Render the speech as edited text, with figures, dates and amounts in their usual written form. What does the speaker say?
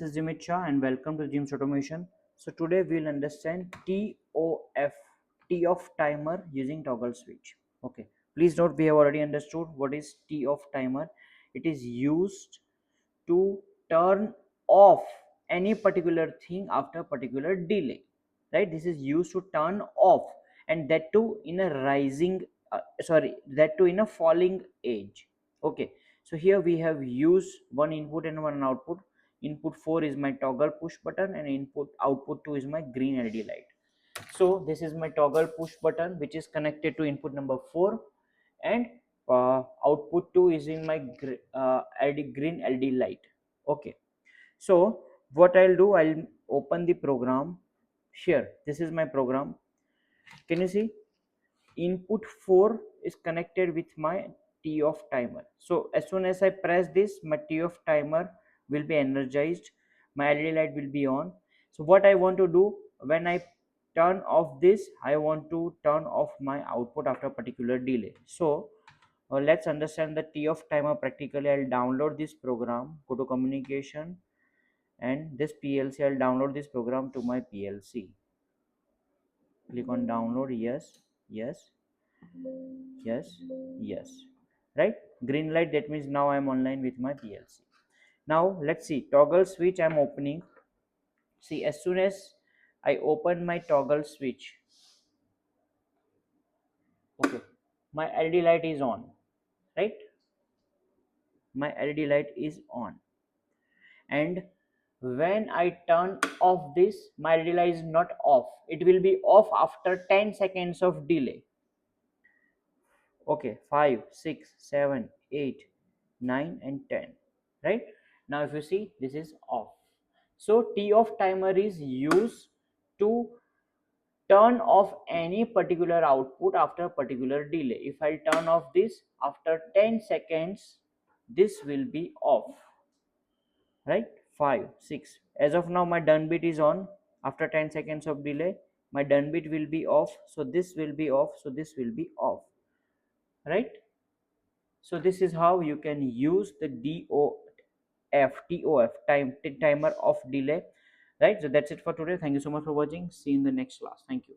This is Jimit Shah and welcome to Jim's Automation. So today we'll understand TOF timer using toggle switch. Okay, please note we have already understood what is TOF timer. It is used to turn off any particular thing after particular delay, right? This is used to turn off, and that too in a rising that too in a falling edge. Okay, so here we have used one input and one output. Input 4 is my toggle push button and output 2 is my green LED light. So this is my toggle push button which is connected to input number 4, and output 2 is in my green LED light. Okay, so what I'll do, I'll open the program. Here, this is my program. Can you see? Input 4 is connected with my TOF timer. So as soon as I press this, my TOF timer will be energized, my LED light will be on. So what I want to do, when I turn off this, I want to turn off my output after a particular delay. So let's understand the TOF timer practically. I'll download this program, go to communication, and this PLC, I'll download this program to my PLC. Click on download. Yes, yes, yes, right? Green light, that means now I'm online with my PLC. Now let's see, toggle switch I'm opening. See, as soon as I open my toggle switch, okay, my LED light is on, right? My LED light is on, and when I turn off this, my LED light is not off. It will be off after 10 seconds of delay. Okay, 5, 6, 7, 8, 9 and 10, right? Now if you see, this is off. So TOF timer is used to turn off any particular output after a particular delay. If I turn off this after 10 seconds, this will be off, right? 5, 6. As of now, my done bit is on. After 10 seconds of delay, my done bit will be off. So this will be off. So this will be off, right? So this is how you can use the TOF timer of delay, right? So that's it for today. Thank you so much for watching. See you in the next class. Thank you.